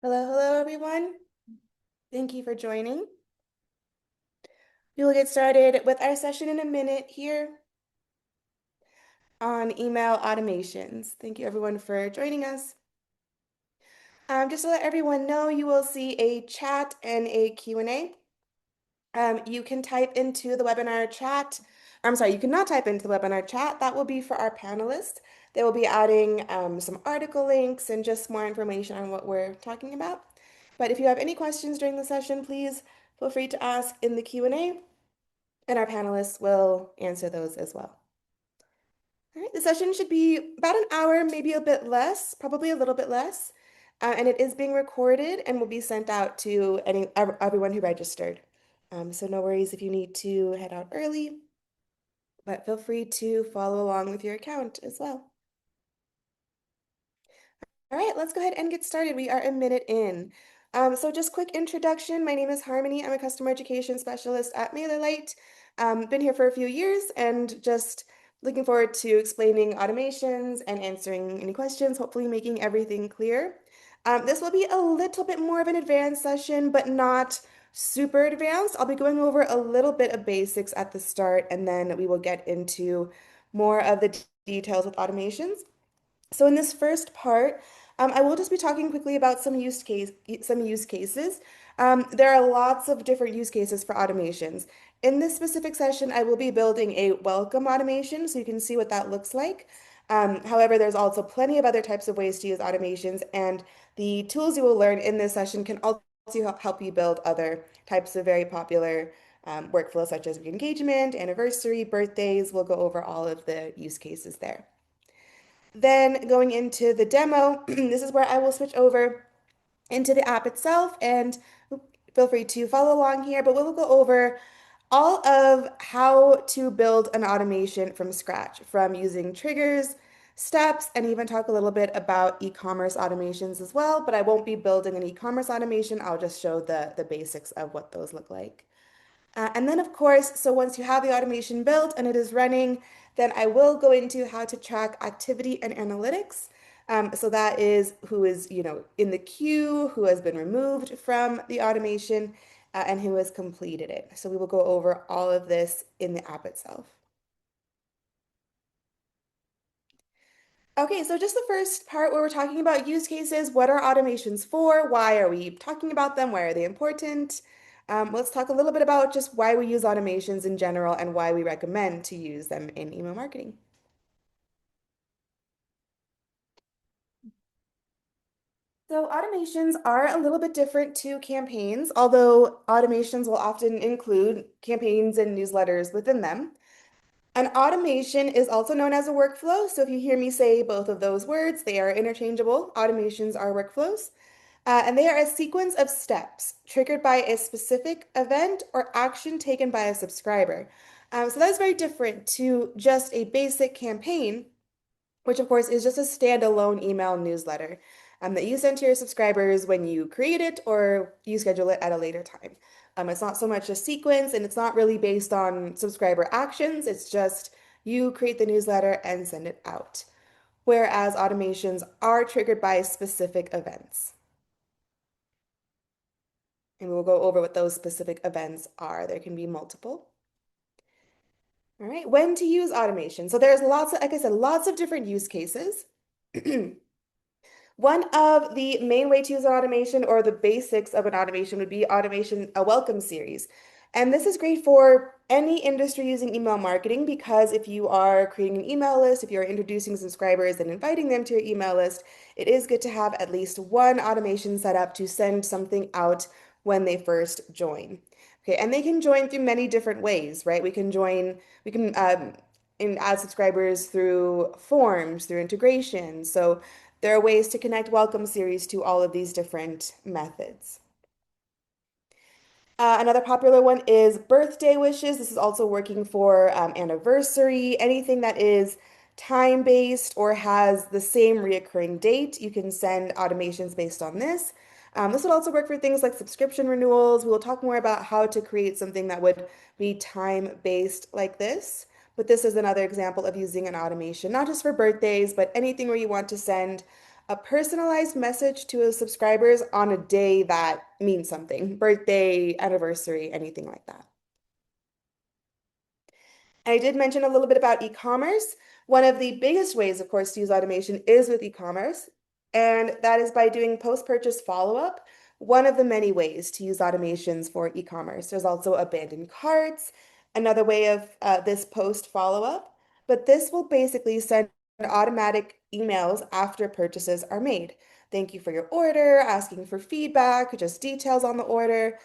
Hello, hello, everyone. Thank you for joining. We will get started with our session in a minute here on email automations. Thank you, everyone, for joining us. Just to let everyone know, you will see a chat and a Q&A. You can type into the webinar chat. I'm sorry, you cannot type into the webinar chat. That will be for our panelists. They will be adding some article links and just more information on what we're talking about. But if you have any questions during the session, please feel free to ask in the Q&A, and our panelists will answer those as well. All right, the session should be about an hour, maybe a bit less, probably a little bit less. And it is being recorded and will be sent out to everyone who registered. So no worries if you need to head out early, but feel free to follow along with your account as well. All right, let's go ahead and get started. We are a minute in. So just quick introduction. My name is Harmony. I'm a customer education specialist at MailerLite. Been here for a few years and just looking forward to explaining automations and answering any questions, hopefully making everything clear. This will be a little bit more of an advanced session, but not super advanced. I'll be going over a little bit of basics at the start, and then we will get into more of the details with automations. So in this first part, I will just be talking quickly about some use cases. There are lots of different use cases for automations. In this specific session, I will be building a welcome automation, so you can see what that looks like. However, there's also plenty of other types of ways to use automations, and the tools you will learn in this session can also help you build other types of very popular workflows, such as engagement, anniversary, birthdays. We'll go over all of the use cases there. Then going into the demo, this is where I will switch over into the app itself, and feel free to follow along here, but we will go over all of how to build an automation from scratch, from using triggers, steps, and even talk a little bit about e-commerce automations as well, but I won't be building an e-commerce automation. I'll just show the basics of what those look like. And then, of course, so once you have the automation built and it is running, then I will go into how to track activity and analytics. So that is who is, in the queue, who has been removed from the automation, and who has completed it. So we will go over all of this in the app itself. Okay, so just the first part where we're talking about use cases, what are automations for? Why are we talking about them? Why are they important? Let's talk a little bit about just why we use automations in general and why we recommend to use them in email marketing. So automations are a little bit different to campaigns, although automations will often include campaigns and newsletters within them. An automation is also known as a workflow. So if you hear me say both of those words, they are interchangeable. Automations are workflows. And they are a sequence of steps triggered by a specific event or action taken by a subscriber. So that is very different to just a basic campaign, which of course is just a standalone email newsletter that you send to your subscribers when you create it or you schedule it at a later time. It's not so much a sequence and it's not really based on subscriber actions. It's just you create the newsletter and send it out. Whereas automations are triggered by specific events. And we'll go over what those specific events are. There can be multiple. All right, when to use automation. So there's lots of, like I said, lots of different use cases. One of the main way to use automation or the basics of an automation would be automation, a welcome series. And this is great for any industry using email marketing because if you are creating an email list, if you're introducing subscribers and inviting them to your email list, it is good to have at least one automation set up to send something out when they first join. Okay, and they can join through many different ways, right? We can add subscribers through forms, through integration. So there are ways to connect welcome series to all of these different methods. Another popular one is birthday wishes. This is also working for anniversary, anything that is time-based or has the same reoccurring date. You can send automations based on this. This would also work for things like subscription renewals. We will talk more about how to create something that would be time-based like this. But this is another example of using an automation, not just for birthdays, but anything where you want to send a personalized message to subscribers on a day that means something, birthday, anniversary, anything like that. I did mention a little bit about e-commerce. One of the biggest ways, of course, to use automation is with e-commerce, and that is by doing post-purchase follow-up. One of the many ways to use automations for e-commerce. There's also abandoned carts, another way of this post follow-up, but this will basically send automatic emails after purchases are made. Thank you for your order, asking for feedback, just details on the order.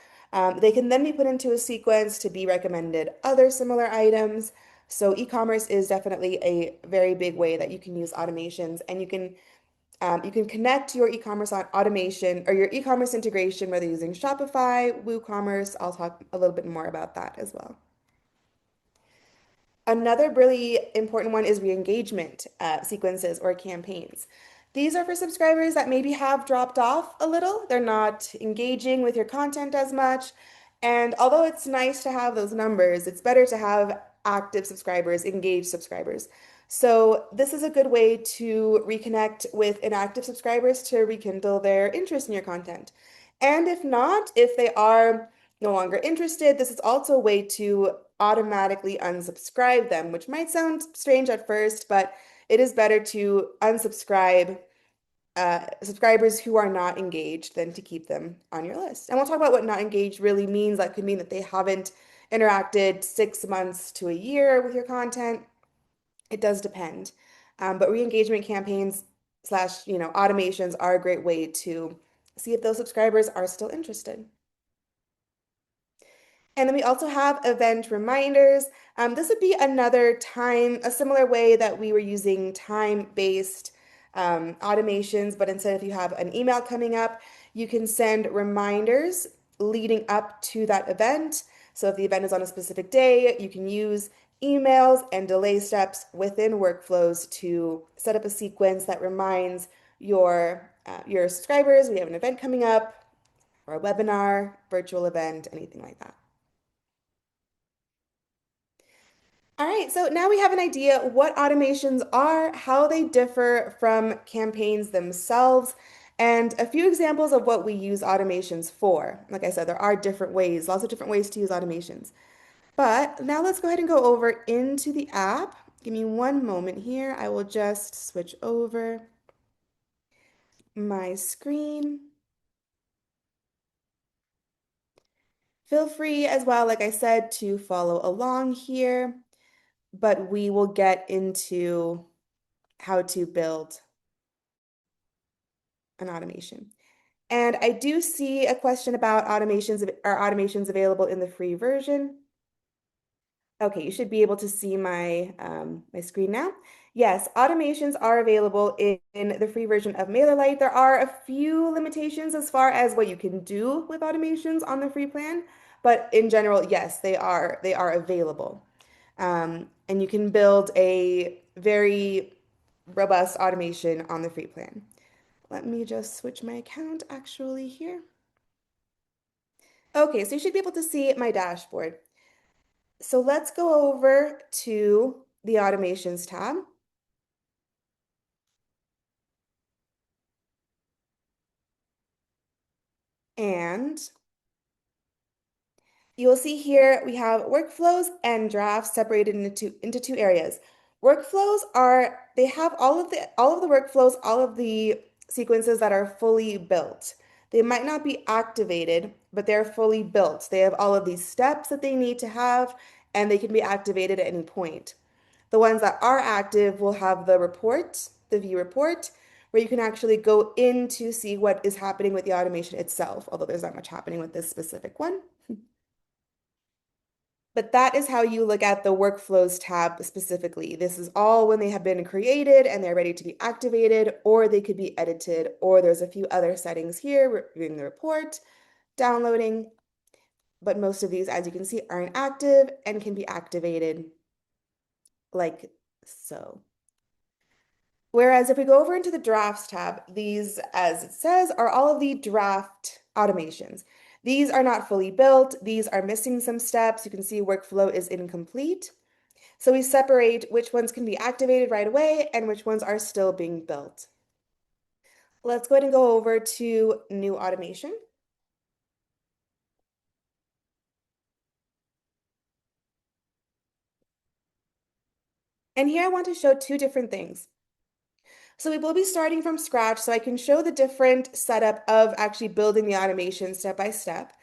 They can then be put into a sequence to be recommended other similar items. So e-commerce is definitely a very big way that you can use automations, and you can connect your e-commerce on automation or your e-commerce integration, whether using Shopify, WooCommerce. I'll talk a little bit more about that as well. Another really important one is re-engagement sequences or campaigns. These are for subscribers that maybe have dropped off a little. They're not engaging with your content as much. And although it's nice to have those numbers, it's better to have active subscribers, engaged subscribers. So this is a good way to reconnect with inactive subscribers to rekindle their interest in your content. And if not, if they are no longer interested, this is also a way to automatically unsubscribe them, which might sound strange at first, but it is better to unsubscribe subscribers who are not engaged than to keep them on your list. And we'll talk about what not engaged really means. That could mean that they haven't interacted 6 months to a year with your content. It does depend. But re-engagement campaigns slash, automations are a great way to see if those subscribers are still interested. And then we also have event reminders. This would be another a similar way that we were using time-based automations, but instead if you have an email coming up, you can send reminders leading up to that event. So if the event is on a specific day, you can use emails and delay steps within workflows to set up a sequence that reminds your subscribers we have an event coming up, or a webinar, virtual event, anything like that. All right, so now we have an idea what automations are, how they differ from campaigns themselves, and a few examples of what we use automations for. Like I said, there are different ways, lots of different ways to use automations. But now let's go ahead and go over into the app. Give me one moment here. I will just switch over my screen. Feel free as well, like I said, to follow along here, but we will get into how to build an automation. And I do see a question about automations. Are automations available in the free version? Okay, you should be able to see my screen now. Yes, automations are available in the free version of MailerLite. There are a few limitations as far as what you can do with automations on the free plan, but in general, yes, they are available. And you can build a very robust automation on the free plan. Let me just switch my account actually here. Okay, so you should be able to see my dashboard. So let's go over to the automations tab. And you will see here we have workflows and drafts separated into two areas. Workflows they have all of the workflows, all of the sequences that are fully built. They might not be activated, but they're fully built. They have all of these steps that they need to have, and they can be activated at any point. The ones that are active will have the report, the view report, where you can actually go in to see what is happening with the automation itself, although there's not much happening with this specific one. But that is how you look at the workflows tab specifically. This is all when they have been created and they're ready to be activated, or they could be edited, or there's a few other settings here, reviewing the report, downloading. But most of these, as you can see, are inactive and can be activated like so. Whereas if we go over into the drafts tab, these, as it says, are all of the draft automations. These are not fully built. These are missing some steps. You can see workflow is incomplete. So we separate which ones can be activated right away and which ones are still being built. Let's go ahead and go over to new automation. And here I want to show two different things. So we will be starting from scratch so I can show the different setup of actually building the automation step by step.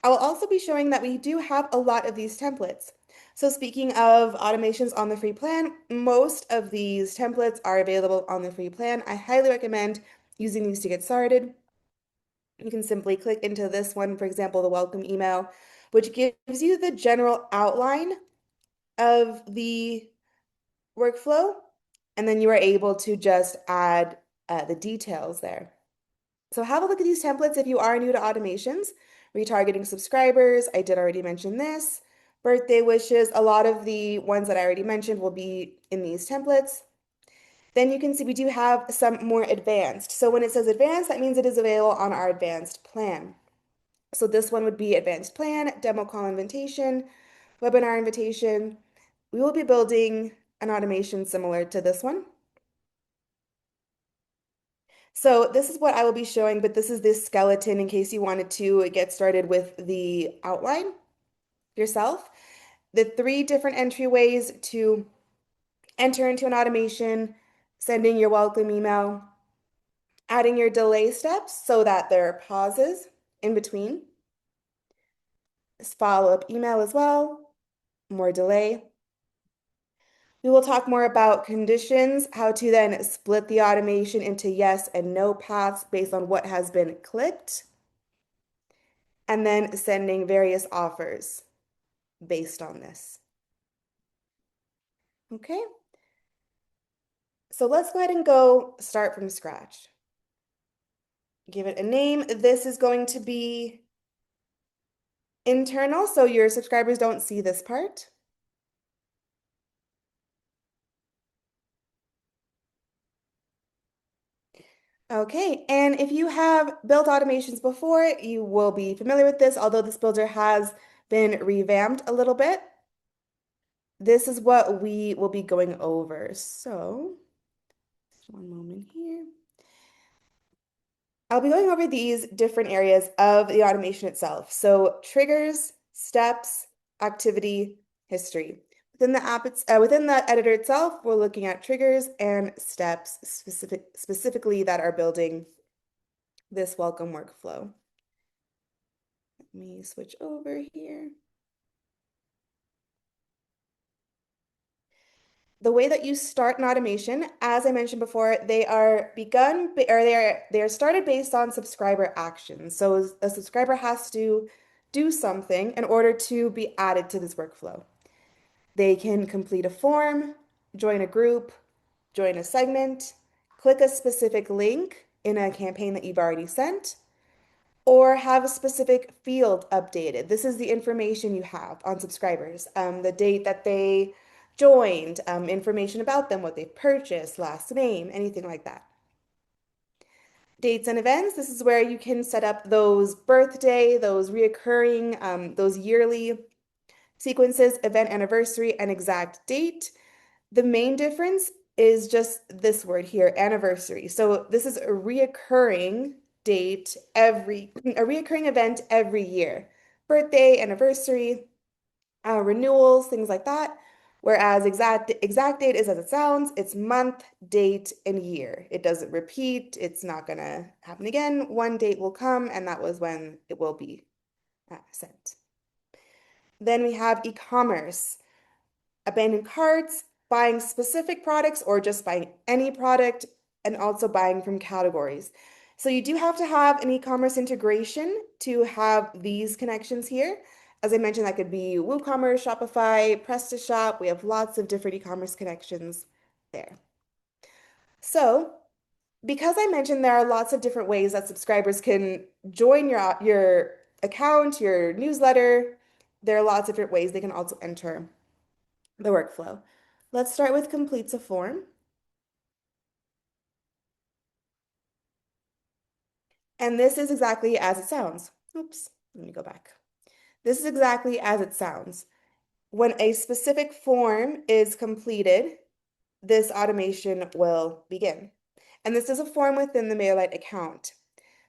I will also be showing that we do have a lot of these templates. So speaking of automations on the free plan, most of these templates are available on the free plan. I highly recommend using these to get started. You can simply click into this one, for example, the welcome email, which gives you the general outline of the workflow, and then you are able to just add the details there. So have a look at these templates if you are new to automations. Retargeting subscribers, I did already mention this. Birthday wishes, a lot of the ones that I already mentioned will be in these templates. Then you can see we do have some more advanced. So when it says advanced, that means it is available on our advanced plan. So this one would be advanced plan, demo call invitation, webinar invitation. We will be building an automation similar to this one. So this is what I will be showing, but this is this skeleton in case you wanted to get started with the outline yourself. The three different entryways to enter into an automation, sending your welcome email, adding your delay steps so that there are pauses in between, this follow-up email as well, more delay. We will talk more about conditions, how to then split the automation into yes and no paths based on what has been clicked, and then sending various offers based on this. Okay, so let's go ahead and go start from scratch. Give it a name. This is going to be internal, so your subscribers don't see this part. Okay, and if you have built automations before, you will be familiar with this, although this builder has been revamped a little bit. This is what we will be going over. So, just one moment here. I'll be going over these different areas of the automation itself. So triggers, steps, activity, history. Within the app, within the editor itself, we're looking at triggers and steps specifically that are building this welcome workflow. Let me switch over here. The way that you start an automation, as I mentioned before, they are begun or they are started based on subscriber actions. So a subscriber has to do something in order to be added to this workflow. They can complete a form, join a group, join a segment, click a specific link in a campaign that you've already sent, or have a specific field updated. This is the information you have on subscribers, the date that they joined, information about them, what they've purchased, last name, anything like that. Dates and events, this is where you can set up those birthday, those reoccurring, those yearly sequences, event anniversary, and exact date. The main difference is just this word here, anniversary. So this is a reoccurring date a reoccurring event every year. Birthday, anniversary, renewals, things like that. Whereas exact date is as it sounds, it's month, date, and year. It doesn't repeat. It's not gonna happen again. One date will come, and that was when it will be sent. Then we have e-commerce, abandoned carts, buying specific products or just buying any product, and also buying from categories. So you do have to have an e-commerce integration to have these connections here. As I mentioned, that could be WooCommerce, Shopify, PrestaShop. We have lots of different e-commerce connections there. So because I mentioned there are lots of different ways that subscribers can join your account, your newsletter, there are lots of different ways they can also enter the workflow. Let's start with completes a form. And this is exactly as it sounds. Oops, let me go back. This is exactly as it sounds. When a specific form is completed, this automation will begin. And this is a form within the MailerLite account.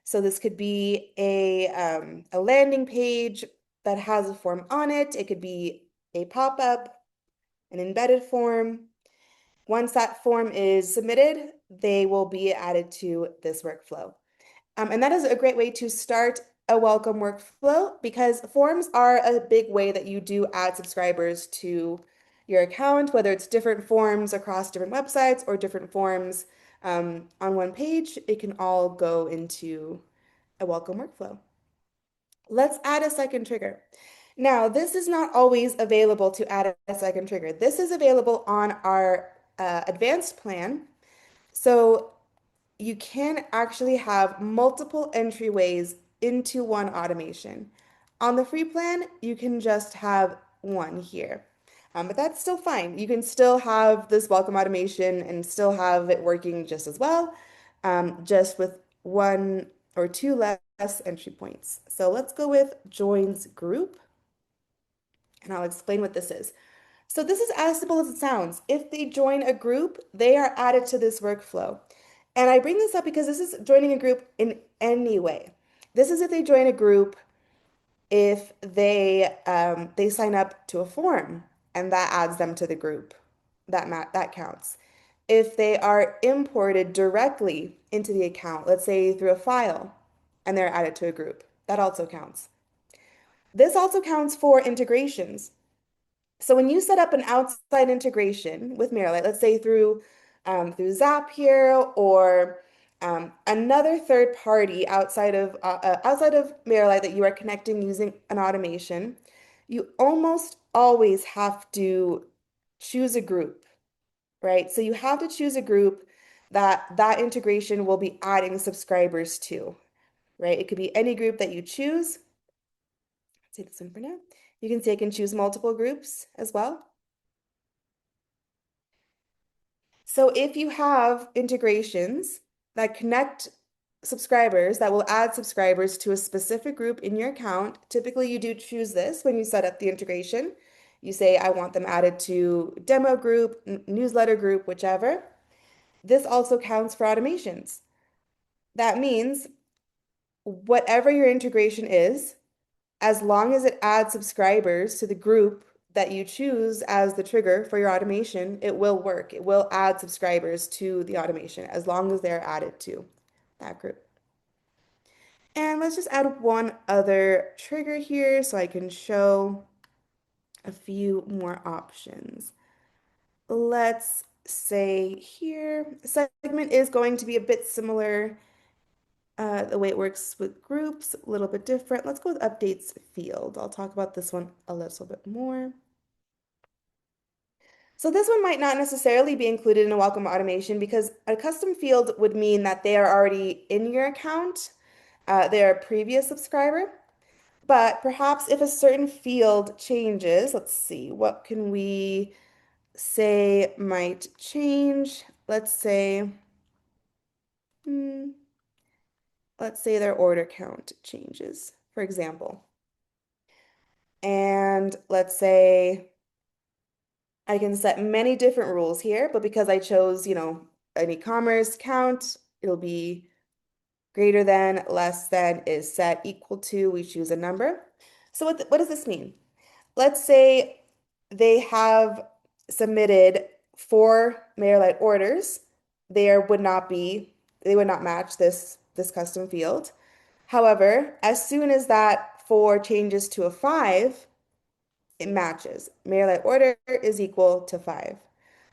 So this could be a landing page that has a form on it. It could be a pop-up, an embedded form. Once that form is submitted, they will be added to this workflow. And that is a great way to start a welcome workflow because forms are a big way that you do add subscribers to your account, whether it's different forms across different websites or different forms on one page, it can all go into a welcome workflow. Let's add a second trigger. Now, this is not always available to add a second trigger. This is available on our advanced plan. So you can actually have multiple entryways into one automation. On the free plan, you can just have one here. But that's still fine. You can still have this welcome automation and still have it working just as well, just with one or two less entry points. So let's go with joins group, and I'll explain what this is. So this is as simple as it sounds. If they join a group, they are added to this workflow. And I bring this up because this is joining a group in any way. This is if they join a group, if they sign up to a form and that adds them to the group, that counts. If they are imported directly into the account, let's say through a file, and they're added to a group, that also counts. This also counts for integrations. So when you set up an outside integration with MailerLite, let's say through Zapier or another third party outside of MailerLite that you are connecting using an automation, you almost always have to choose a group, right? So you have to choose a group that integration will be adding subscribers to, right? It could be any group that you choose. Let's take this one for now. You can say I can choose multiple groups as well. So if you have integrations that connect subscribers, that will add subscribers to a specific group in your account, typically you do choose this when you set up the integration. You say, I want them added to demo group, newsletter group, whichever. This also counts for automations. That means whatever your integration is, as long as it adds subscribers to the group that you choose as the trigger for your automation, it will work. It will add subscribers to the automation as long as they're added to that group. And let's just add one other trigger here so I can show a few more options. Let's say here, segment is going to be a bit similar. The way it works with groups, a little bit different. Let's go with updates field. I'll talk about this one a little bit more. So this one might not necessarily be included in a welcome automation because a custom field would mean that they are already in your account. They're a previous subscriber. But perhaps if a certain field changes, let's see, what can we say might change? Hmm, let's say their order count changes, for example. And let's say I can set many different rules here, but because I chose, an e-commerce count, it'll be greater than, less than is set, equal to, we choose a number. So what does this mean? Let's say they have submitted 4 MailerLite orders. They would not match this custom field. However, as soon as that 4 changes to a 5, it matches. MailerLite order is equal to 5.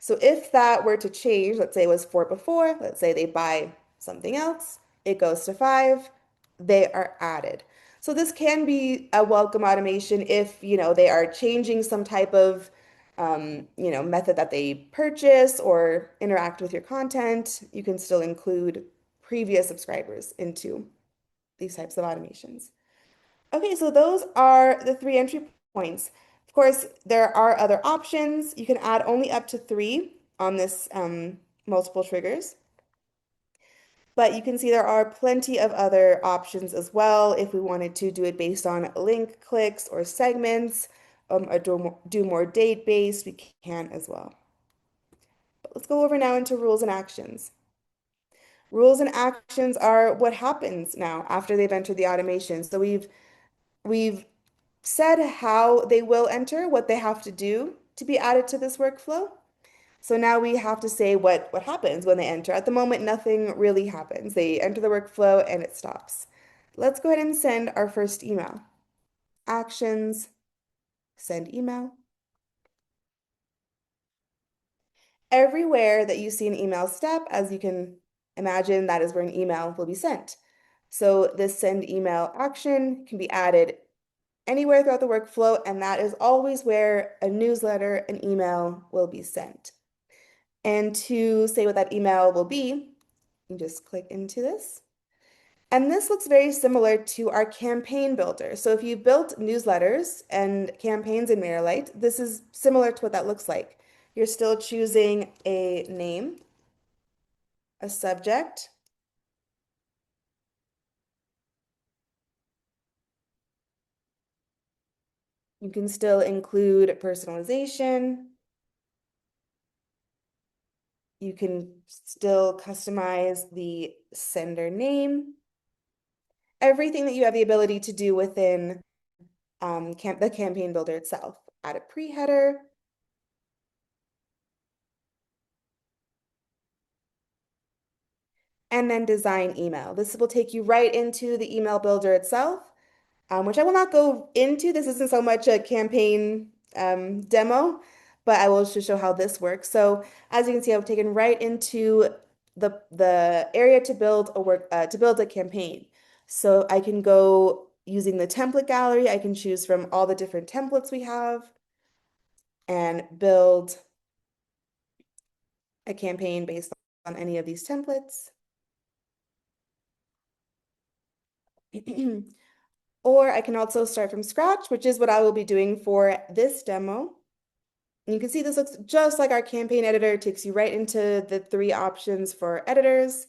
So if that were to change, let's say it was 4 before, let's say they buy something else, it goes to 5, they are added. So this can be a welcome automation if, they are changing some type of, method that they purchase or interact with your content. You can still include previous subscribers into these types of automations. Okay, so those are the 3 entry points. Of course, there are other options. You can add only up to 3 on this multiple triggers. But you can see there are plenty of other options as well. If we wanted to do it based on link clicks or segments, or do more date-based, we can as well. But let's go over now into rules and actions. Rules and actions are what happens now after they've entered the automation. So we've said how they will enter, what they have to do to be added to this workflow. So now we have to say what happens when they enter. At the moment, nothing really happens. They enter the workflow and it stops. Let's go ahead and send our first email. Actions, send email. Everywhere that you see an email step, as you can imagine, that is where an email will be sent. So this send email action can be added anywhere throughout the workflow, and that is always where a newsletter, an email will be sent. And to say what that email will be, you just click into this. And this looks very similar to our campaign builder. So if you built newsletters and campaigns in MailerLite, this is similar to what that looks like. You're still choosing a name, a subject. You can still include personalization. You can still customize the sender name. Everything that you have the ability to do within the campaign builder itself. Add a pre-header. And then design email. This will take you right into the email builder itself, which I will not go into. This isn't so much a campaign demo, but I will just show how this works. So as you can see, I've taken right into the area to build a campaign. So I can go using the template gallery. I can choose from all the different templates we have and build a campaign based on any of these templates. Or I can also start from scratch, which is what I will be doing for this demo. And you can see this looks just like our campaign editor. It takes you right into the three options for editors.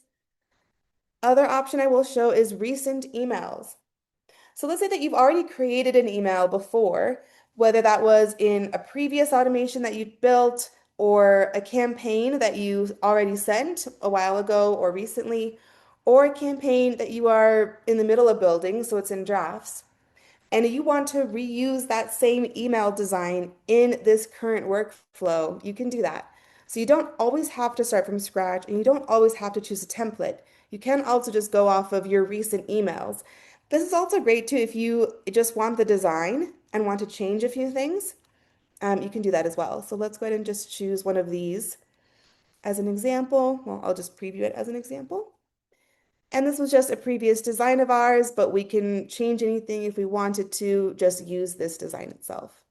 Other option I will show is recent emails. So let's say that you've already created an email before, whether that was in a previous automation that you built or a campaign that you already sent a while ago or recently, or a campaign that you are in the middle of building, so it's in drafts, and you want to reuse that same email design in this current workflow, you can do that. So you don't always have to start from scratch and you don't always have to choose a template. You can also just go off of your recent emails. This is also great too if you just want the design and want to change a few things. You can do that as well. So let's go ahead and just choose one of these as an example. Well, I'll just preview it as an example. And this was just a previous design of ours, but we can change anything if we wanted to, just use this design itself.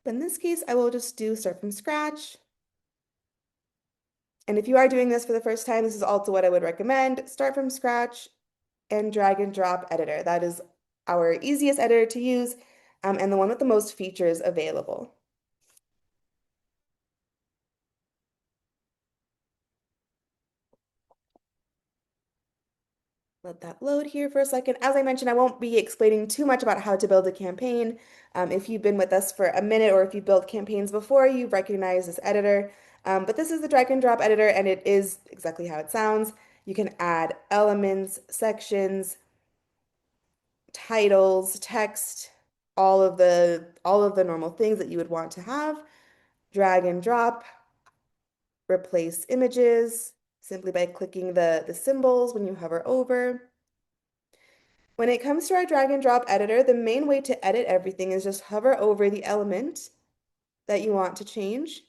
But in this case, I will just do start from scratch. And if you are doing this for the first time, this is also what I would recommend. Start from scratch and drag and drop editor. That is our easiest editor to use and the one with the most features available. Let that load here for a second. As I mentioned, I won't be explaining too much about how to build a campaign. If you've been with us for a minute or if you've built campaigns before, you recognize this editor. But this is the drag and drop editor, and it is exactly how it sounds. You can add elements, sections, titles, text, all of the normal things that you would want to have. Drag and drop, replace images simply by clicking the symbols when you hover over. When it comes to our drag and drop editor, the main way to edit everything is just hover over the element that you want to change,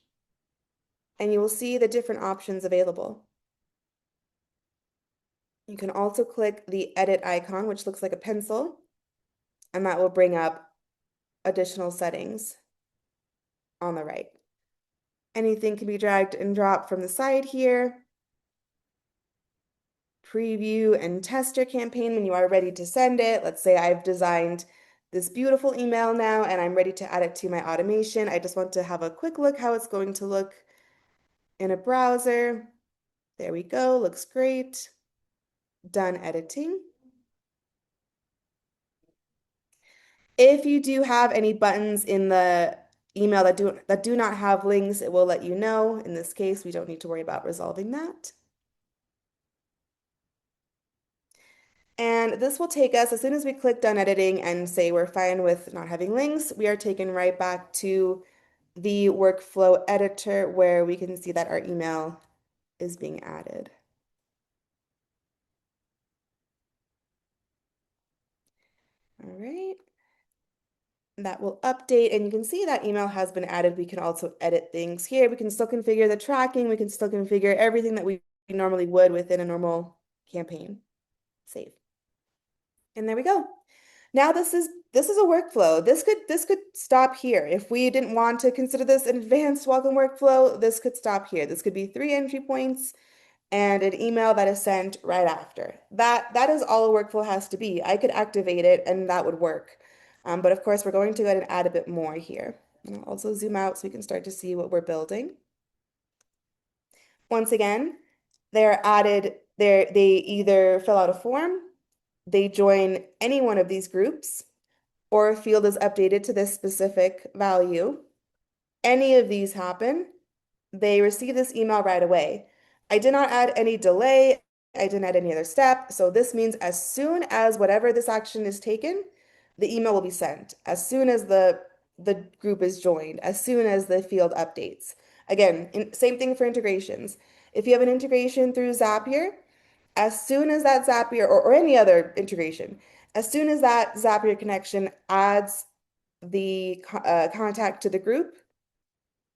and you will see the different options available. You can also click the edit icon, which looks like a pencil, and that will bring up additional settings on the right. Anything can be dragged and dropped from the side here. Preview and test your campaign when you are ready to send it. Let's say I've designed this beautiful email now and I'm ready to add it to my automation. I just want to have a quick look how it's going to look in a browser. There we go, looks great. Done editing. If you do have any buttons in the email that do not have links, it will let you know. In this case, we don't need to worry about resolving that. And this will take us, as soon as we click done editing and say we're fine with not having links, we are taken right back to the workflow editor where we can see that our email is being added. All right. That will update, and you can see that email has been added. We can also edit things here. We can still configure the tracking. We can still configure everything that we normally would within a normal campaign. Save. And there we go. Now this is a workflow. This could stop here. If we didn't want to consider this an advanced welcome workflow, this could stop here. This could be 3 entry points and an email that is sent right after. That is all a workflow has to be. I could activate it and that would work. But of course, we're going to go ahead and add a bit more here. And I'll also zoom out so we can start to see what we're building. Once again, they either fill out a form, they join any one of these groups, or a field is updated to this specific value. Any of these happen, they receive this email right away. I did not add any delay. I didn't add any other step. So this means as soon as whatever this action is taken, the email will be sent. As soon as the group is joined, as soon as the field updates. Again, same thing for integrations. If you have an integration through Zapier, as soon as that Zapier or any other integration, as soon as that Zapier connection adds the contact to the group,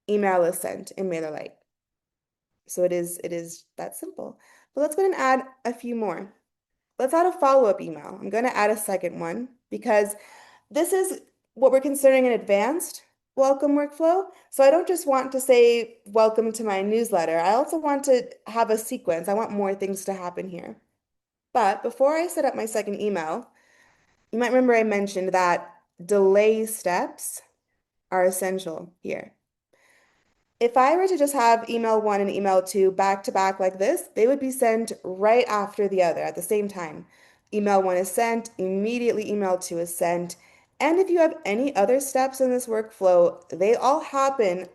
email is sent in MailerLite. So it is that simple. But let's go ahead and add a few more. Let's add a follow-up email. I'm going to add a second one because this is what we're considering an advanced welcome workflow. So I don't just want to say welcome to my newsletter. I also want to have a sequence. I want more things to happen here. But before I set up my second email, you might remember I mentioned that delay steps are essential here. If I were to just have email 1 and email 2 back to back like this, they would be sent right after the other at the same time. Email 1 is sent, immediately email 2 is sent. And if you have any other steps in this workflow, they all happen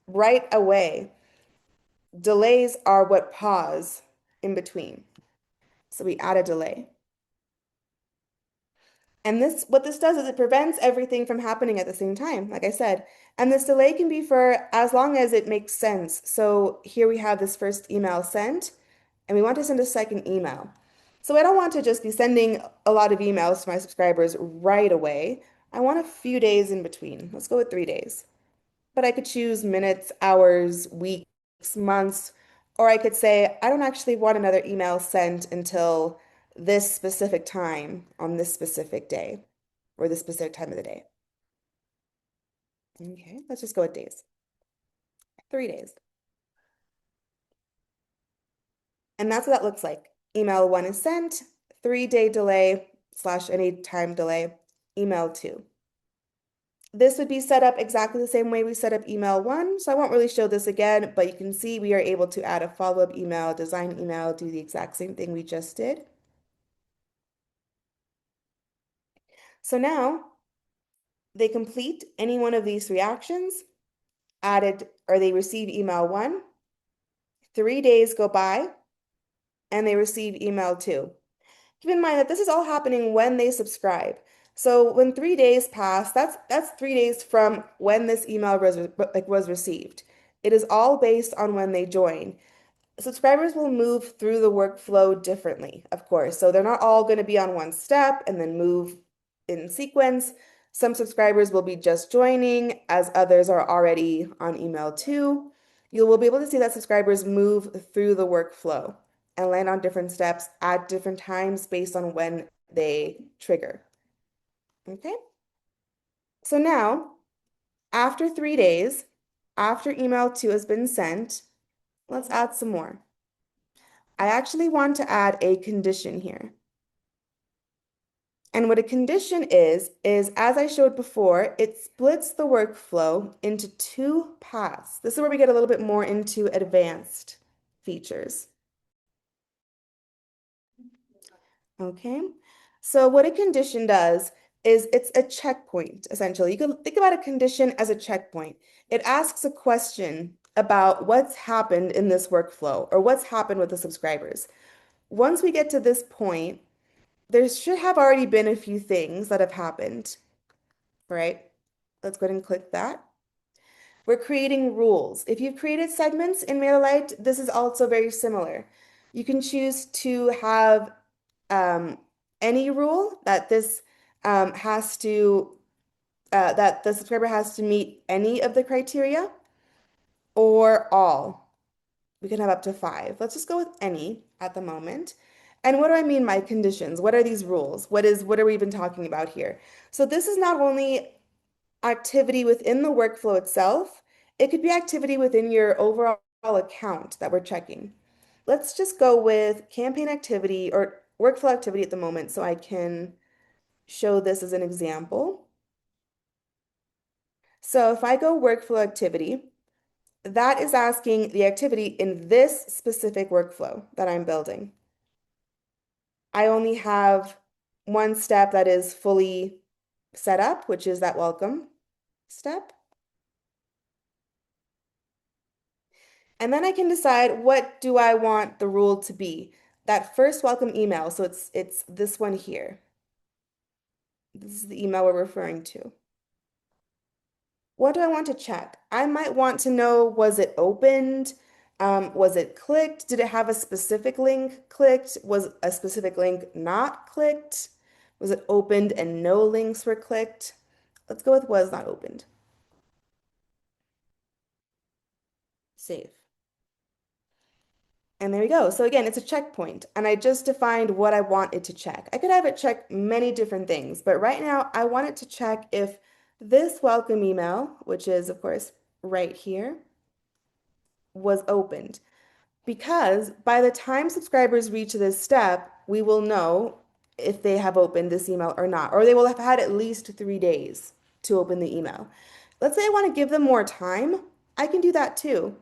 right away. Delays are what pause in between. So we add a delay. And what this does is it prevents everything from happening at the same time, like I said. And this delay can be for as long as it makes sense. So here we have this first email sent, and we want to send a second email. So I don't want to just be sending a lot of emails to my subscribers right away. I want a few days in between. Let's go with 3 days. But I could choose minutes, hours, weeks, months, or I could say, I don't actually want another email sent until this specific time on this specific day or this specific time of the day. Okay, let's just go with days. 3 days. And that's what that looks like. Email 1 is sent, 3-day delay / any time delay, email 2. This would be set up exactly the same way we set up email 1, so I won't really show this again, but you can see we are able to add a follow-up email, design email, do the exact same thing we just did. So now they complete any one of these 3 actions, added, or they receive email 1, 3 days go by, and they receive email 2. Keep in mind that this is all happening when they subscribe. So when 3 days pass, that's 3 days from when this email was received. It is all based on when they join. Subscribers will move through the workflow differently, of course. So they're not all going to be on one step and then move in sequence. Some subscribers will be just joining, as others are already on email 2. You will be able to see that subscribers move through the workflow and land on different steps at different times based on when they trigger. Okay? So now, after 3 days, after email 2 has been sent, let's add some more. I actually want to add a condition here. And what a condition is as I showed before, it splits the workflow into 2 paths. This is where we get a little bit more into advanced features. Okay, so what a condition does is it's a checkpoint, essentially. You can think about a condition as a checkpoint. It asks a question about what's happened in this workflow or what's happened with the subscribers. Once we get to this point, there should have already been a few things that have happened, right? Let's go ahead and click that. We're creating rules. If you've created segments in MailerLite, this is also very similar. You can choose to have um, any rule that this has to that the subscriber has to meet any of the criteria or all. We can have up to five. Let's just go with any at the moment. And what do I mean by conditions? What are these rules? What are we even talking about here? So this is not only activity within the workflow itself, it could be activity within your overall account that we're checking. Let's just go with campaign activity or workflow activity at the moment so I can show this as an example. So if I go workflow activity, that is asking the activity in this specific workflow that I'm building. I only have one step that is fully set up, which is that welcome step. And then I can decide what do I want the rule to be. That first welcome email, so it's this one here. This is the email we're referring to. What do I want to check? I might want to know, was it opened? Was it clicked? Did it have a specific link clicked? Was a specific link not clicked? Was it opened and no links were clicked? Let's go with was not opened. Save. And there we go. So again, it's a checkpoint, and I just defined what I want it to check. I could have it check many different things, but right now I want it to check if this welcome email, which is of course right here, was opened. Because by the time subscribers reach this step, we will know if they have opened this email or not, or they will have had at least 3 days to open the email. Let's say I want to give them more time. I can do that too.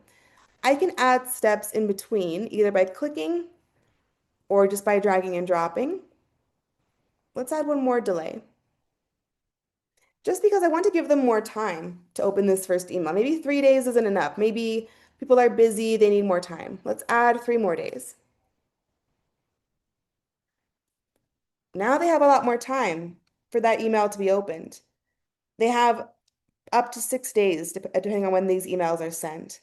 I can add steps in between, either by clicking or just by dragging and dropping. Let's add one more delay. Just because I want to give them more time to open this first email. Maybe 3 days isn't enough. Maybe people are busy, they need more time. Let's add 3 more days. Now they have a lot more time for that email to be opened. They have up to 6 days, depending on when these emails are sent.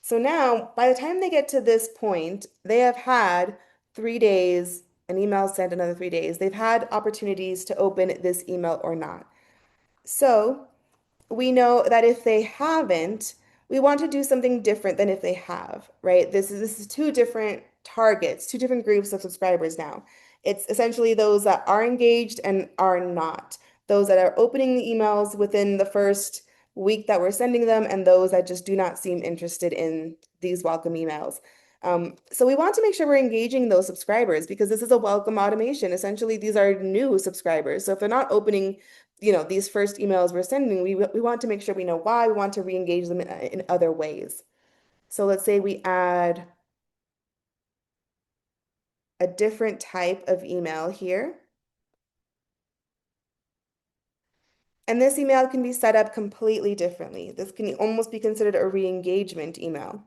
So now, by the time they get to this point, they have had 3 days, an email sent another 3 days. They've had opportunities to open this email or not. So we know that if they haven't, we want to do something different than if they have, right? This is two different targets, two different groups of subscribers now. It's essentially those that are engaged and are not, those that are opening the emails within the first week that we're sending them, and those that just do not seem interested in these welcome emails. So we want to make sure we're engaging those subscribers because this is a welcome automation. Essentially, these are new subscribers. So if they're not opening these first emails we're sending, we want to make sure we know why. We want to re-engage them in other ways. So let's say we add a different type of email here. And this email can be set up completely differently. This can almost be considered a re-engagement email.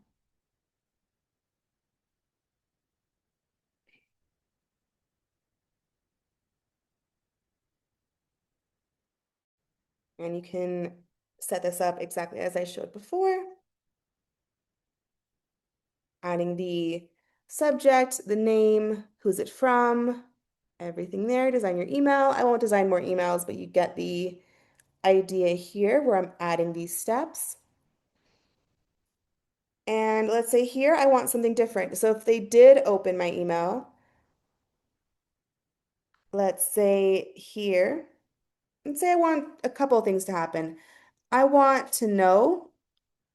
And you can set this up exactly as I showed before, adding the subject, the name, who's it from, everything there. Design your email. I won't design more emails, but you get the idea here where I'm adding these steps. And let's say here I want something different. So if they did open my email, let's say here, let's say I want a couple of things to happen. I want to know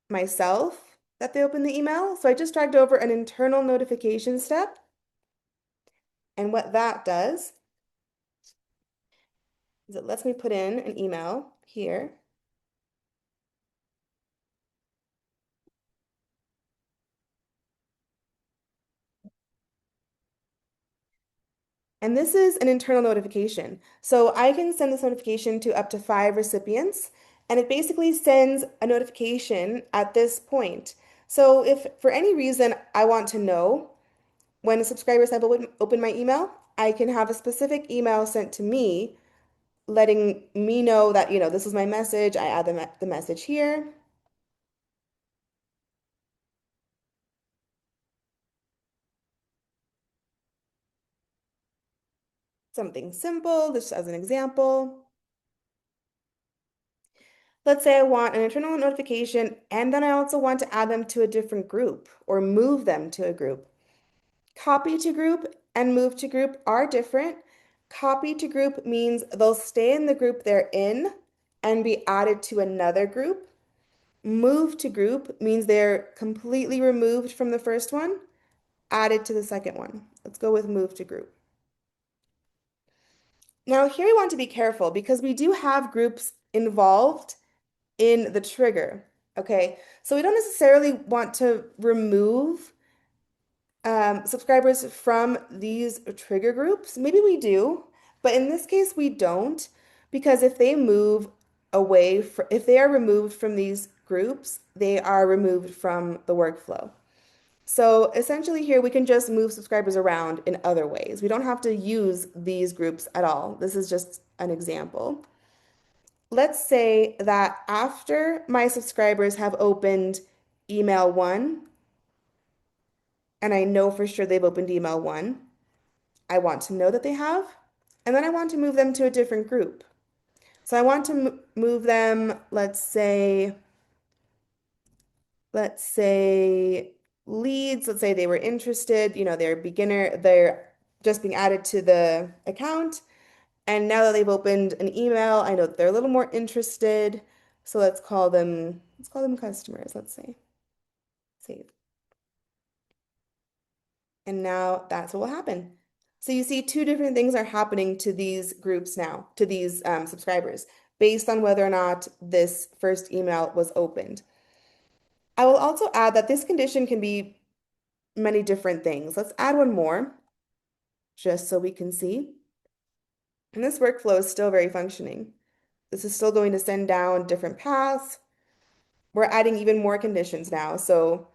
myself that they opened the email. So I just dragged over an internal notification step. And what that does is it lets me put in an email here. And this is an internal notification. So I can send this notification to up to 5 recipients, and it basically sends a notification at this point. So if for any reason I want to know when subscribers have opened my email, I can have a specific email sent to me letting me know that, this is my message. I add the message here. Something simple, just as an example. Let's say I want an internal notification, and then I also want to add them to a different group or move them to a group. Copy to group and move to group are different. Copy to group means they'll stay in the group they're in and be added to another group. Move to group means they're completely removed from the first one, added to the second one. Let's go with move to group. Now, here we want to be careful because we do have groups involved in the trigger. Okay, so we don't necessarily want to remove subscribers from these trigger groups. Maybe we do, but in this case, we don't, because if they move away, if they are removed from these groups, they are removed from the workflow. So essentially here we can just move subscribers around in other ways. We don't have to use these groups at all. This is just an example. Let's say that after my subscribers have opened email one, and I know for sure they've opened email one, I want to know that they have, and then I want to move them to a different group. So I want to move them, let's say leads, let's say they were interested, they're beginner, they're just being added to the account. And now that they've opened an email, I know that they're a little more interested. So let's call them customers, let's say. Save. And now that's what will happen. So you see two different things are happening to these groups now, to these subscribers, based on whether or not this first email was opened. I will also add that this condition can be many different things. Let's add one more, just so we can see. And this workflow is still very functioning. This is still going to send down different paths. We're adding even more conditions now. So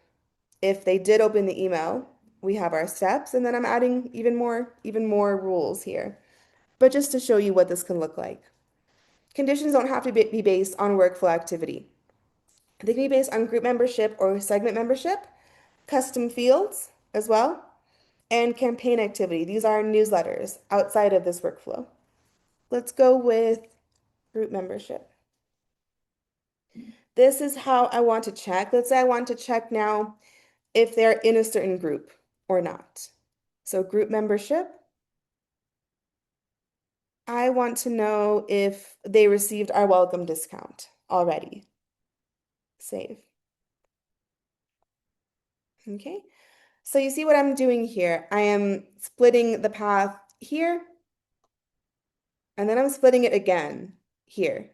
if they did open the email, we have our steps, and then I'm adding even more rules here. But just to show you what this can look like. Conditions don't have to be based on workflow activity. They can be based on group membership or segment membership, custom fields as well, and campaign activity. These are newsletters outside of this workflow. Let's go with group membership. This is how I want to check. Let's say I want to check now if they're in a certain group or not. So group membership, I want to know if they received our welcome discount already. Save. Okay. So you see what I'm doing here. I am splitting the path here, and then I'm splitting it again here,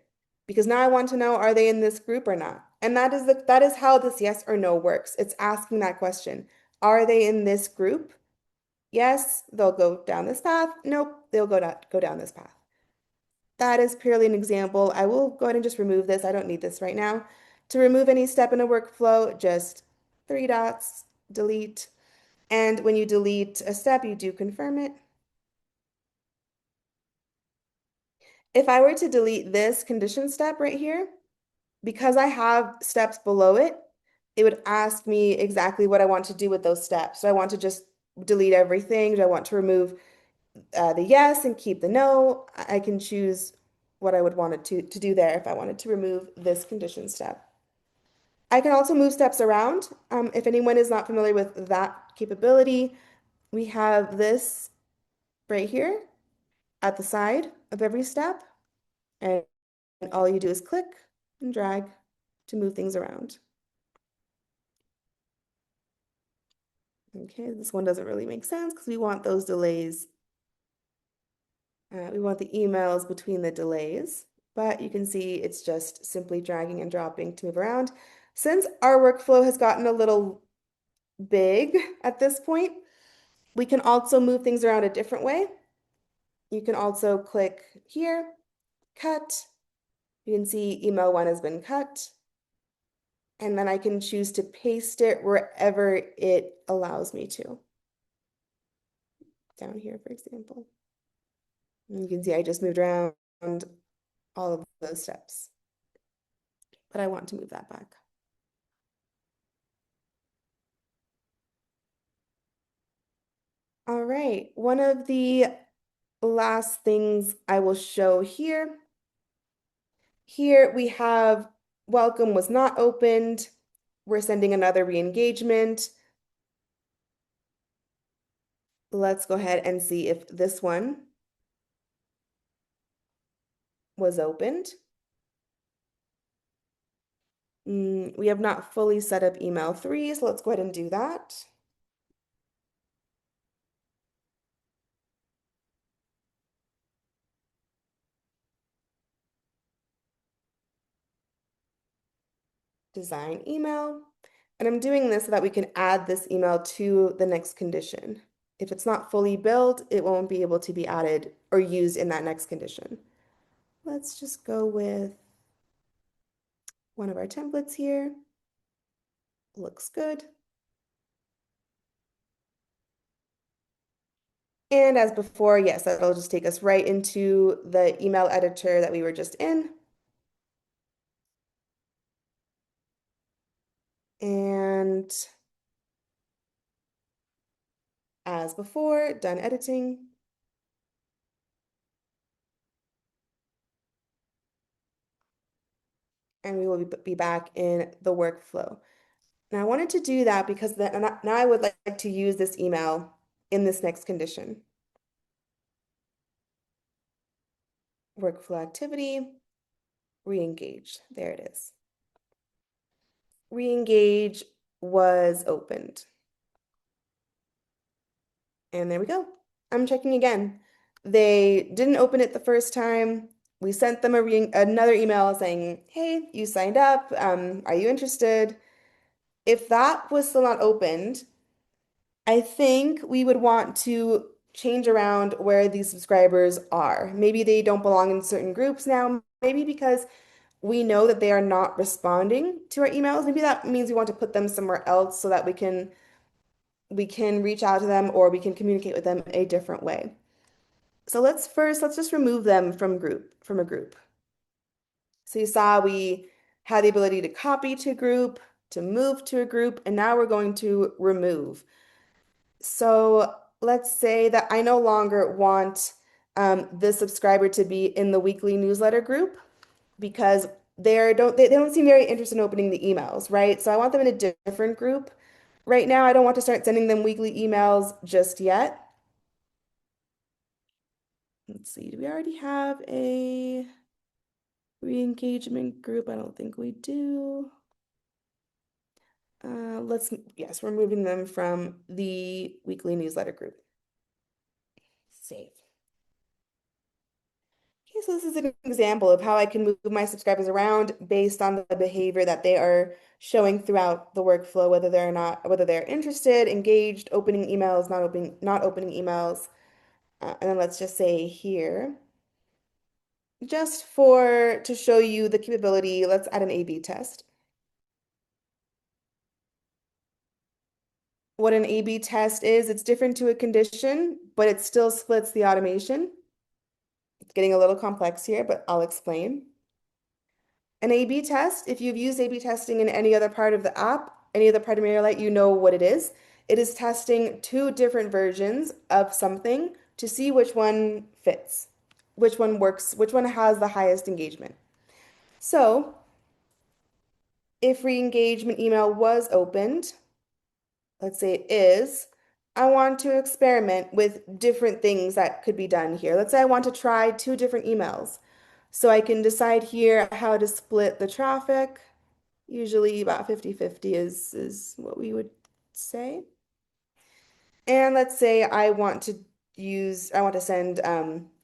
because now I want to know, are they in this group or not? And that is how this yes or no works. It's asking that question. Are they in this group? Yes, they'll go down this path. Nope, they'll go down this path. That is purely an example. I will go ahead and just remove this. I don't need this right now. To remove any step in a workflow, just 3 dots, delete. And when you delete a step, you do confirm it. If I were to delete this condition step right here, because I have steps below it, it would ask me exactly what I want to do with those steps. So I want to just delete everything. Do I want to remove the yes and keep the no? I can choose what I would want it to do there if I wanted to remove this condition step. I can also move steps around. If anyone is not familiar with that capability, we have this right here at the side of every step. And all you do is click and drag to move things around. Okay, this one doesn't really make sense because we want those delays. We want the emails between the delays, but you can see it's just simply dragging and dropping to move around. Since our workflow has gotten a little big at this point, we can also move things around a different way. You can also click here, cut. You can see email one has been cut. And then I can choose to paste it wherever it allows me to. down here, for example. And you can see I just moved around all of those steps, but I want to move that back. All right, one of the last things I will show here. Here we have welcome was not opened. We're sending another re-engagement. Let's go ahead and see if this one was opened. We have not fully set up email 3, so let's go ahead and do that. Design email. And I'm doing this so that we can add this email to the next condition. If it's not fully built, it won't be able to be added or used in that next condition. Let's just go with one of our templates here. Looks good. And as before, yes, that'll just take us right into the email editor that we were just in. And as before, done editing. And we will be back in the workflow. Now I wanted to do that because now I would like to use this email in this next condition. Workflow activity, re-engage. There it is. Re-engage was opened. And there we go. I'm checking again. They didn't open it the first time. We sent them another email saying, hey, you signed up. Are you interested? If that was still not opened, I think we would want to change around where these subscribers are. Maybe they don't belong in certain groups now, maybe because we know that they are not responding to our emails. Maybe that means we want to put them somewhere else so that we can reach out to them or we can communicate with them a different way. So let's just remove them from a group. So you saw we had the ability to copy to a group, to move to a group, and now we're going to remove. So let's say that I no longer want this subscriber to be in the weekly newsletter group because they don't seem very interested in opening the emails, right? So I want them in a different group. Right now, I don't want to start sending them weekly emails just yet. Let's see, do we already have a re-engagement group? I don't think we do. Yes, we're moving them from the weekly newsletter group. Save. Okay, so this is an example of how I can move my subscribers around based on the behavior that they are showing throughout the workflow, whether they're interested, engaged, opening emails, not opening emails. And then let's just say here, just to show you the capability, let's add an A/B test. What an A/B test is, it's different to a condition, but it still splits the automation. It's getting a little complex here, but I'll explain. An A/B test, if you've used A/B testing in any other part of the app, any other part of MailerLite, you know what it is. It is testing two different versions of something to see which one fits, which one works, which one has the highest engagement. So if re-engagement email was opened, let's say it is, I want to experiment with different things that could be done here. Let's say I want to try two different emails. So I can decide here how to split the traffic. Usually about 50-50 is what we would say. And let's say I want to send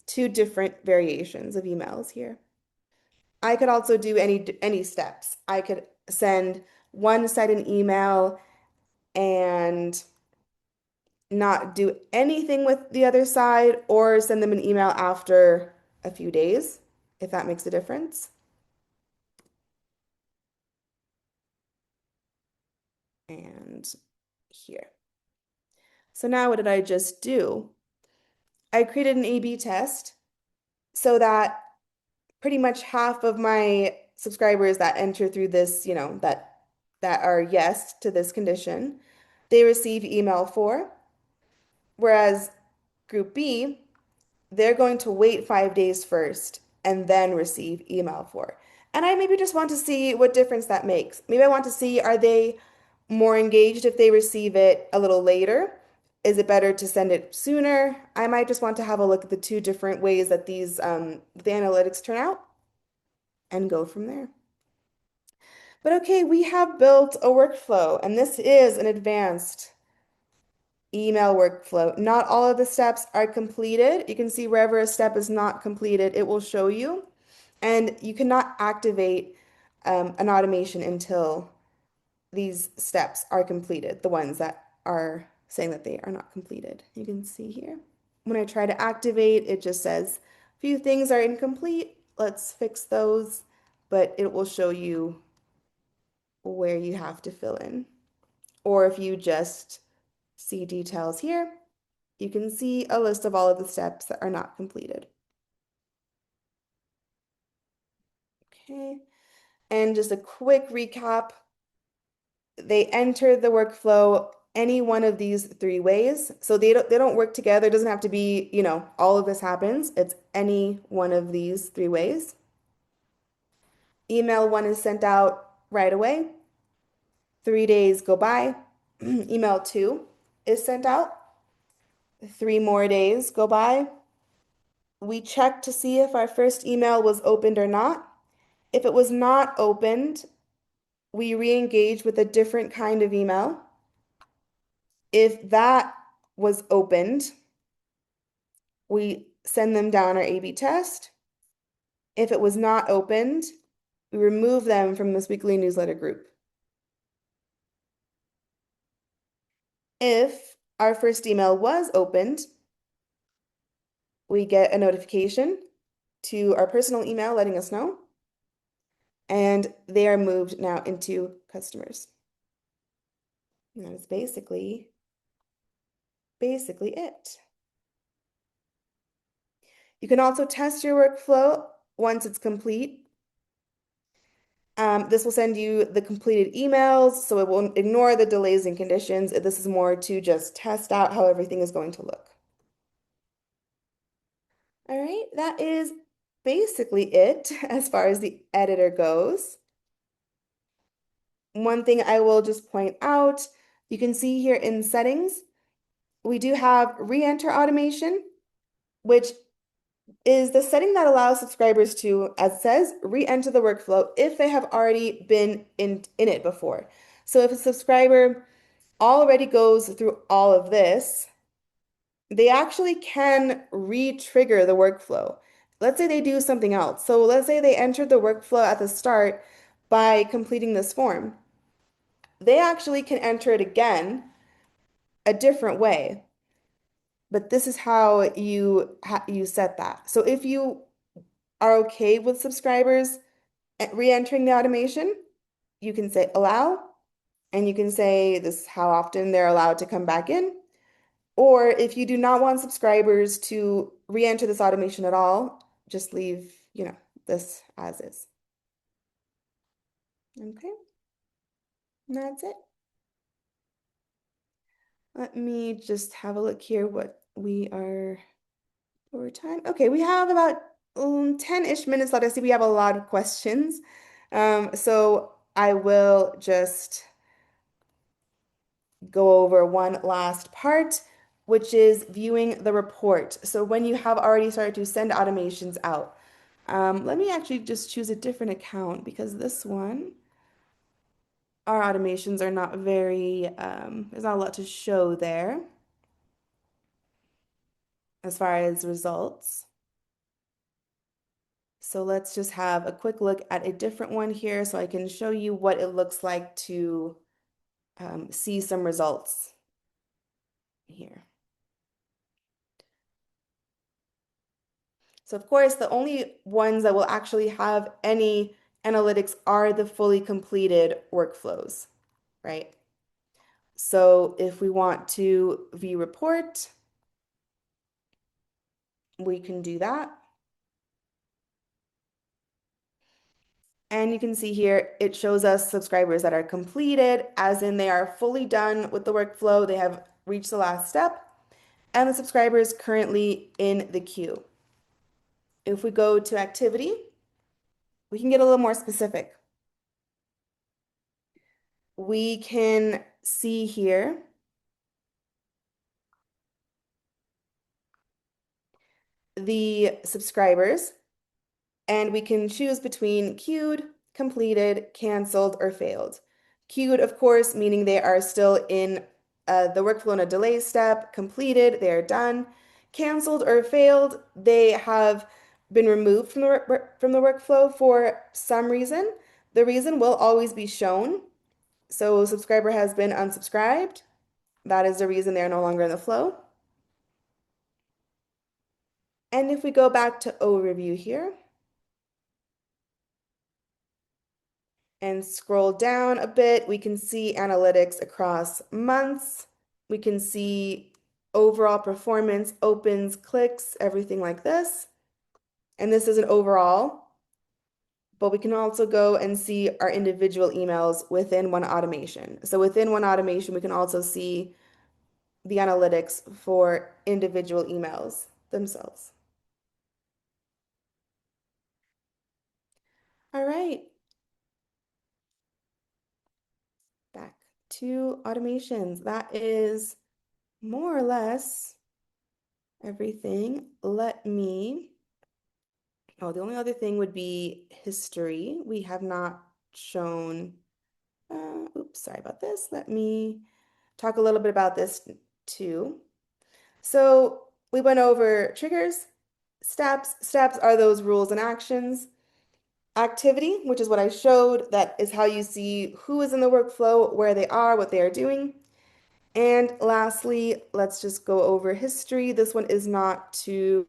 two different variations of emails here. I could also do any steps. I could send one side an email and not do anything with the other side, or send them an email after a few days, if that makes a difference. And here. So now what did I just do? I created an A/B test so that pretty much half of my subscribers that enter through this, that are yes to this condition, they receive email 4, whereas group B, they're going to wait 5 days first and then receive email 4. And I maybe just want to see what difference that makes. Maybe I want to see, are they more engaged if they receive it a little later? Is it better to send it sooner? I might just want to have a look at the two different ways that the analytics turn out and go from there. But okay, we have built a workflow, and this is an advanced email workflow. Not all of the steps are completed. You can see wherever a step is not completed, it will show you. And you cannot activate an automation until these steps are completed, the ones that are saying that they are not completed. You can see here. When I try to activate, it just says a few things are incomplete. Let's fix those, but it will show you where you have to fill in. Or if you just see details here, you can see a list of all of the steps that are not completed. Okay, and just a quick recap. They enter the workflow any one of these three ways. So they don't work together. It doesn't have to be, all of this happens. It's any one of these three ways. Email 1 is sent out right away. 3 days go by. Email 2 is sent out. 3 more days go by. We check to see if our first email was opened or not. If it was not opened, we re-engage with a different kind of email. If that was opened, we send them down our A/B test. If it was not opened, we remove them from this weekly newsletter group. If our first email was opened, we get a notification to our personal email letting us know, and they are moved now into customers. And that is basically it. You can also test your workflow once it's complete. This will send you the completed emails, so it will ignore the delays and conditions. This is more to just test out how everything is going to look. All right, that is basically it as far as the editor goes. One thing I will just point out, you can see here in settings, we do have re-enter automation, which is the setting that allows subscribers to, as it says, re-enter the workflow if they have already been in it before. So if a subscriber already goes through all of this, they actually can re-trigger the workflow. Let's say they do something else. So let's say they entered the workflow at the start by completing this form. They actually can enter it again a different way. But this is how you set that. So if you are okay with subscribers re-entering the automation, you can say allow, and you can say this is how often they're allowed to come back in. Or if you do not want subscribers to re-enter this automation at all, just leave, this as is. Okay, and that's it. Let me just have a look here what we are over time. Okay, we have about 10-ish minutes left. I see we have a lot of questions. So I will just go over one last part, which is viewing the report. So when you have already started to send automations out, let me actually just choose a different account because this one, our automations are not very, there's not a lot to show there as far as results. So let's just have a quick look at a different one here so I can show you what it looks like to see some results here. So of course, the only ones that will actually have any analytics are the fully completed workflows, right? So if we want to view report, we can do that. And you can see here, it shows us subscribers that are completed, as in they are fully done with the workflow. They have reached the last step, and the subscriber is currently in the queue. If we go to activity, we can get a little more specific. We can see here the subscribers, and we can choose between queued, completed, canceled, or failed. Queued, of course, meaning they are still in the workflow in a delay step. Completed, they are done. Canceled or failed, they have been removed from the workflow for some reason. The reason will always be shown. So subscriber has been unsubscribed. That is the reason they are no longer in the flow. And if we go back to overview here and scroll down a bit, we can see analytics across months. We can see overall performance, opens, clicks, everything like this. And this is an overall, but we can also go and see our individual emails within one automation. So within one automation, we can also see the analytics for individual emails themselves. All right, back to automations. That is more or less everything. Oh, the only other thing would be history. We have not shown, oops, sorry about this. Let me talk a little bit about this too. So we went over triggers, steps. Steps are those rules and actions. Activity, which is what I showed, that is how you see who is in the workflow, where they are, what they are doing. And lastly, let's just go over history. This one is not too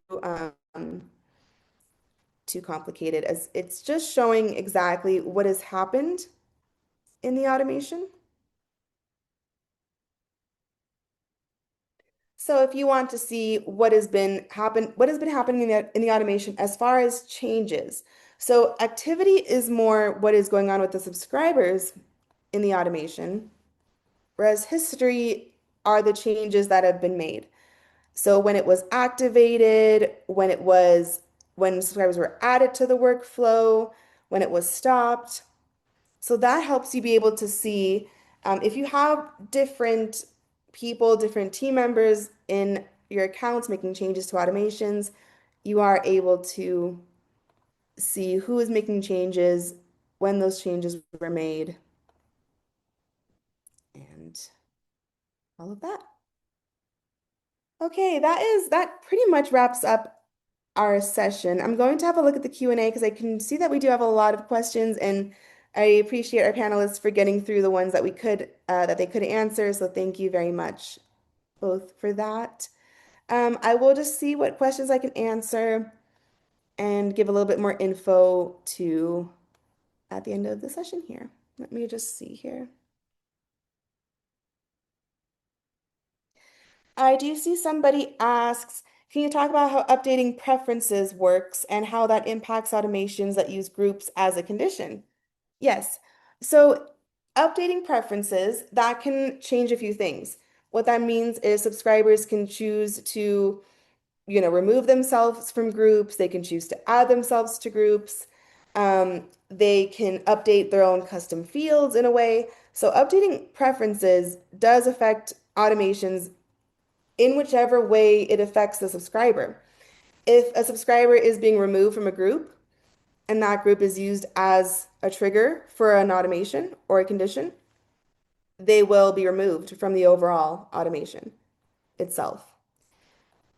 complicated, as it's just showing exactly what has happened in the automation. So if you want to see what has been happening in the automation as far as changes. So activity is more what is going on with the subscribers in the automation, whereas history are the changes that have been made. So when it was activated, when subscribers were added to the workflow, when it was stopped. So that helps you be able to see if you have different people, different team members in your accounts making changes to automations, you are able to see who is making changes, when those changes were made, and all of that. Okay, that pretty much wraps up our session. I'm going to have a look at the Q&A because I can see that we do have a lot of questions, and I appreciate our panelists for getting through the ones that that they could answer. So thank you very much both for that. I will just see what questions I can answer and give a little bit more info to at the end of the session here. Let me just see here. I do see somebody asks, can you talk about how updating preferences works and how that impacts automations that use groups as a condition? Yes. So updating preferences, that can change a few things. What that means is subscribers can choose to, remove themselves from groups. They can choose to add themselves to groups. They can update their own custom fields in a way. So updating preferences does affect automations in whichever way it affects the subscriber. If a subscriber is being removed from a group and that group is used as a trigger for an automation or a condition, they will be removed from the overall automation itself.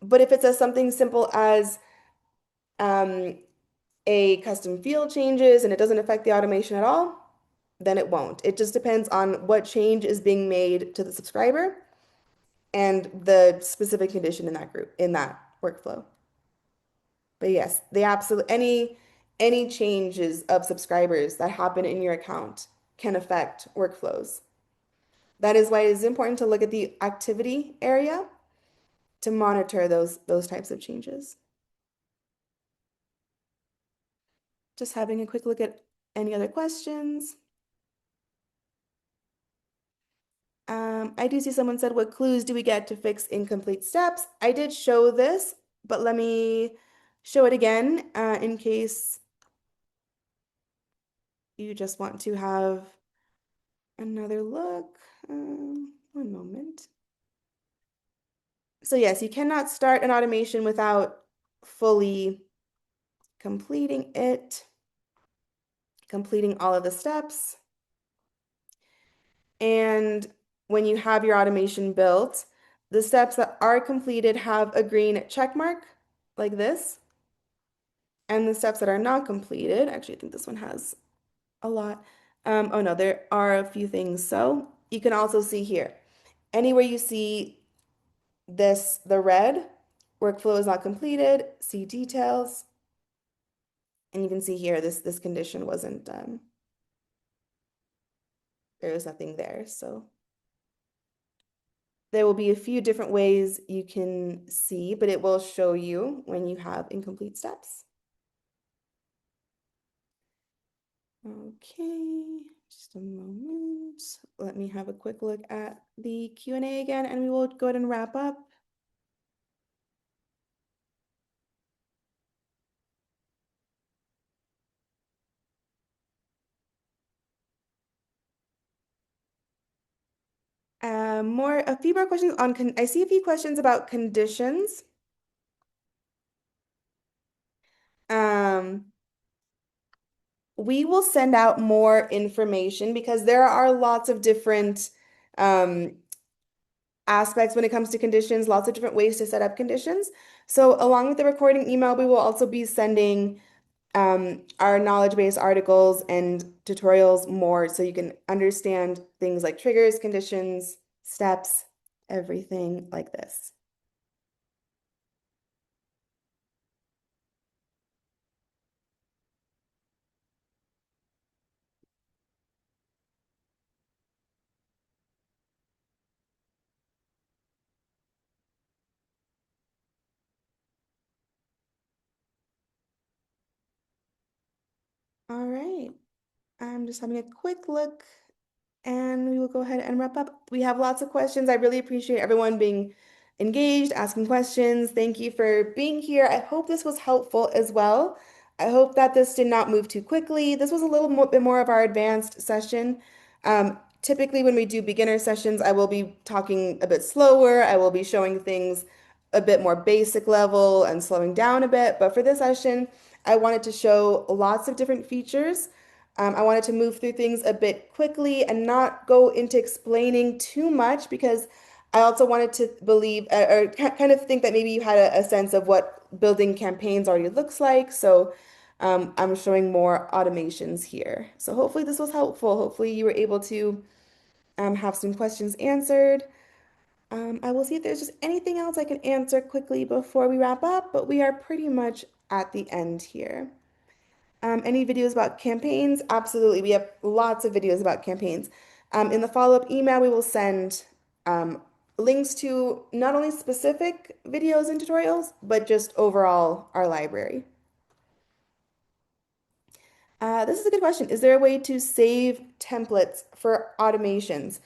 But if it's something simple as um, a custom field changes and it doesn't affect the automation at all, then it won't. It just depends on what change is being made to the subscriber and the specific condition in that group, in that workflow. But yes, they absolutely any changes of subscribers that happen in your account can affect workflows. That is why it is important to look at the activity area to monitor those types of changes. Just having a quick look at any other questions. I do see someone said, what clues do we get to fix incomplete steps? I did show this, but let me show it again in case you just want to have another look. One moment. So yes, you cannot start an automation without fully completing it, completing all of the steps. And when you have your automation built, the steps that are completed have a green check mark like this. And the steps that are not completed, actually, I think this one has a lot. Oh no, there are a few things. So you can also see here, anywhere you see this, the red, workflow is not completed, see details. And you can see here, this condition wasn't, there was nothing there. So there will be a few different ways you can see, but it will show you when you have incomplete steps. Okay, just a moment. Let me have a quick look at the Q&A again, and we will go ahead and wrap up. A few more questions on, I see a few questions about conditions. Um, we will send out more information because there are lots of different aspects when it comes to conditions, lots of different ways to set up conditions. So along with the recording email, we will also be sending our knowledge base articles and tutorials more so you can understand things like triggers, conditions, steps, everything like this. All right. I'm just having a quick look and we will go ahead and wrap up. We have lots of questions. I really appreciate everyone being engaged, asking questions. Thank you for being here. I hope this was helpful as well. I hope that this did not move too quickly. This was a little bit more of our advanced session. Typically, when we do beginner sessions, I will be talking a bit slower. I will be showing things a bit more basic level and slowing down a bit. But for this session, I wanted to show lots of different features. I wanted to move through things a bit quickly and not go into explaining too much because I also wanted to believe or kind of think that maybe you had a sense of what building campaigns already looks like. So I'm showing more automations here. So hopefully this was helpful. Hopefully you were able to have some questions answered. I will see if there's just anything else I can answer quickly before we wrap up, but we are pretty much at the end here. Any videos about campaigns? Absolutely. We have lots of videos about campaigns. In the follow-up email, we will send links to not only specific videos and tutorials, but just overall our library. This is a good question. Is there a way to save templates for automations?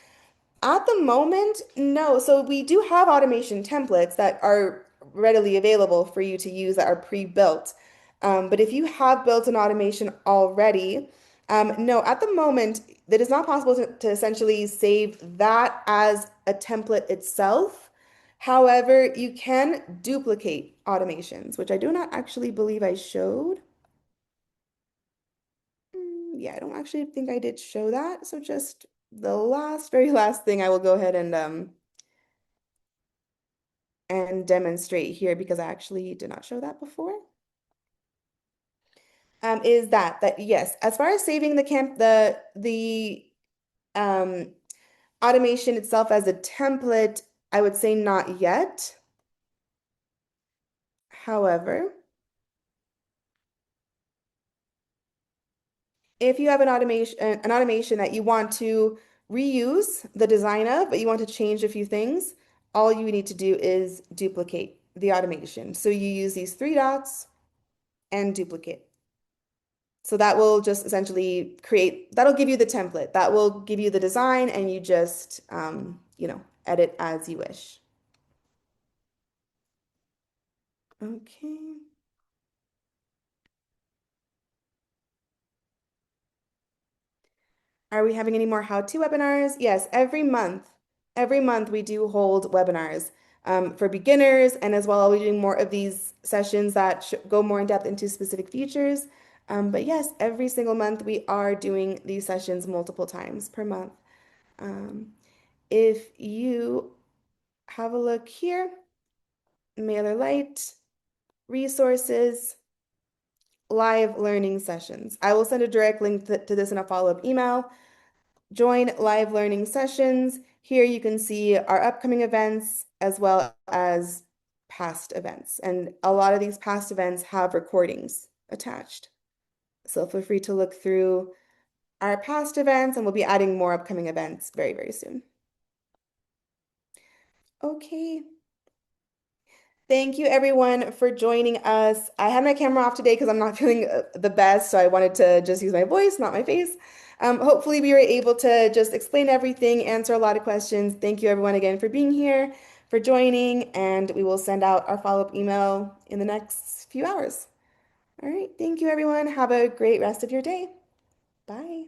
At the moment, no. So we do have automation templates that are readily available for you to use that are pre-built. But if you have built an automation already, no, at the moment, it is not possible to essentially save that as a template itself. However, you can duplicate automations, which I do not actually believe I showed. Yeah, I don't actually think I did show that. So just the very last thing I will go ahead and demonstrate here because I actually did not show that before. Is that yes, as far as saving the um, automation itself as a template, I would say not yet. However, if you have an automation that you want to reuse the design of, but you want to change a few things, all you need to do is duplicate the automation. So you use these three dots and duplicate. So that will just essentially that'll give you the template. That will give you the design and you just, edit as you wish. Okay. Are we having any more how-to webinars? Yes, every month. Every month we do hold webinars for beginners, and as well, I'll be doing more of these sessions that go more in depth into specific features. But yes, every single month we are doing these sessions multiple times per month. Um, if you have a look here, MailerLite, resources, live learning sessions. I will send a direct link to this in a follow-up email. Join live learning sessions. Here you can see our upcoming events as well as past events. And a lot of these past events have recordings attached. So feel free to look through our past events and we'll be adding more upcoming events very, very soon. Okay. Thank you everyone for joining us. I had my camera off today because I'm not feeling the best, so I wanted to just use my voice, not my face. Hopefully we were able to just explain everything, answer a lot of questions. Thank you everyone again for being here, for joining, and we will send out our follow-up email in the next few hours. All right, thank you everyone. Have a great rest of your day. Bye.